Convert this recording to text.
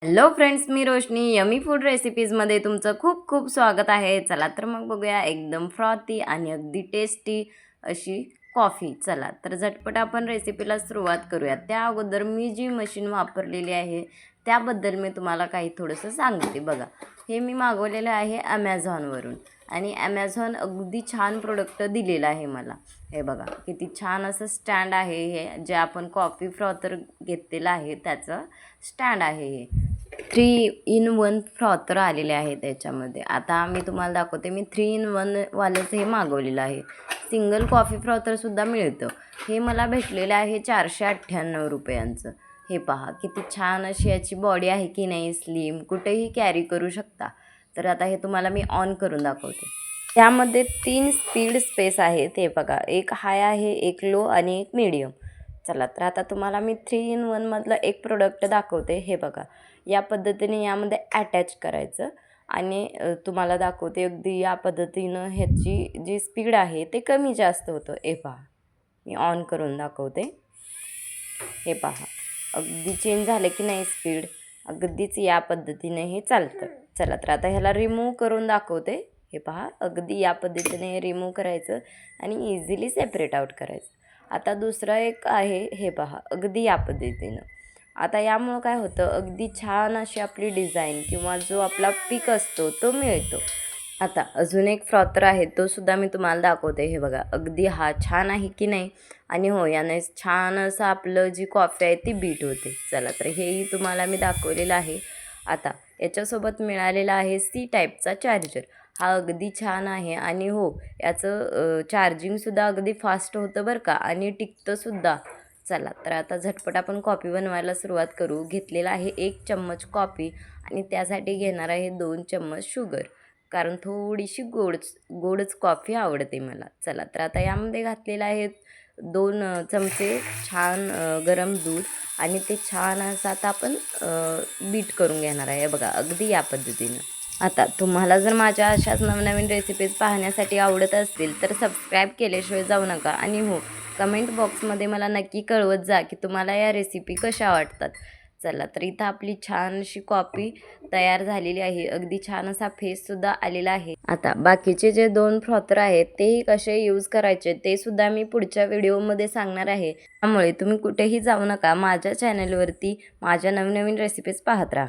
Hello friends, मी रोशनी yummy food रेसिपीजमध्ये तुमचं खूप खूप स्वागत आहे. चला तर मग बघूया एकदम फ्रॉथी आणि अगदी टेस्टी अशी कॉफी. चला तर झटपट आपण रेसिपीला सुरुवात करूया. त्या अगोदर मी जी मशीन वापरलेली आहे त्याबद्दल मी तुम्हाला काही थोडंसं सांगते. बघा, हे मी मागवलेलं आहे ॲमेझॉनवरून आणि ॲमेझॉन अगदी छान प्रोडक्ट दिलेलं आहे मला. हे बघा किती छान असं स्टँड आहे. हे जे आपण कॉफी फ्रॉथर घेतलेलं आहे त्याचं स्टँड आहे. हे 3 in 1 फ्रॉथर आलेले आहे त्याच्यामध्ये. आता मी तुम्हाला दाखवते. मी 3 in 1 वाल्याचं हे मागवलेलं आहे. सिंगल कॉफी फ्रॉथरसुद्धा मिळतं. हे मला भेटलेलं आहे 498 रुपयांचं. हे पहा किती छान अशी याची बॉडी आहे की नाही, स्लिम, कुठेही कॅरी करू शकता. तर आता हे तुम्हाला मी ऑन करून दाखवते. त्यामध्ये 3 स्पीड स्पेस आहेत. हे बघा, एक हाय आहे, एक लो आणि एक मीडियम. चला तर आता तुम्हाला मी 3 in 1 मधलं एक प्रोडक्ट दाखवते. हे बघा, या पद्धतीने यामध्ये अटॅच करायचं आणि तुम्हाला दाखवते अगदी या पद्धतीनं ह्याची जी स्पीड आहे ते कमी जास्त होतं. हे पहा, मी ऑन करून दाखवते. हे पहा, अगदी चेंज झालं की नाही स्पीड, अगदीच या पद्धतीने हे चालतं. चला तर आता ह्याला रिमूव्ह करून दाखवते. हे पहा, अगदी या पद्धतीने रिमूव्ह करायचं आणि इझिली सेपरेट आउट करायचं. आता दुसरं एक आहे. हे पहा, अगदी या पद्धतीनं. आता यामुळं काय होतं, अगदी छान अशी आपली डिझाईन किंवा जो आपला पिक असतो तो मिळतो. आता अजून एक फ्रॉथर आहे, तो सुद्धा मी तुम्हाला दाखवते. हे बघा, अगदी हा छान आहे की नाही, आणि हो, याने छान असं आपलं जी कॉफी आहे ती बीट होते. चला तर हेही तुम्हाला मी दाखवलेलं आहे. आता याच्यासोबत मिळालेला आहे सी टाईपचा चार्जर. हा अगदी छान आहे आणि हो, याचं चार्जिंगसुद्धा अगदी फास्ट होतं बरं का, आणि टिकतंसुद्धा. चला तर आता झटपट आपण कॉफी बनवायला सुरुवात करू. घेतलेला आहे 1 चम्मच कॉफी आणि त्यासाठी घेणार आहे 2 चम्मच शुगर, कारण थोडीशी गोडच कॉफी आवडते मला. चला तर आता यामध्ये घातलेलं आहे 2 चमचे छान गरम दूध आणि ते छान असं आता आपण बीट करून घेणार आहे. बघा, अगदी या पद्धतीनं. आता तुम्हाला जर माझ्या अशाच नवनवीन रेसिपीज पाहण्यासाठी आवडत असतील तर सबस्क्राईब केल्याशिवाय जाऊ नका. आणि हो, कमेंट बॉक्समध्ये मला नक्की कळवत जा की तुम्हाला या रेसिपी कशा वाटतात. चला तर इथं आपली छान अशी कॉफी तयार झालेली आहे. अगदी छान असा फेससुद्धा आलेला आहे. आता बाकीचे जे 2 फ्रॉथर आहेत तेही कसे यूज करायचे ते सुद्धा मी पुढच्या व्हिडिओमध्ये सांगणार आहे. त्यामुळे तुम्ही कुठेही जाऊ नका. माझ्या चॅनलवरती माझ्या नवनवीन रेसिपीज पाहत राहा.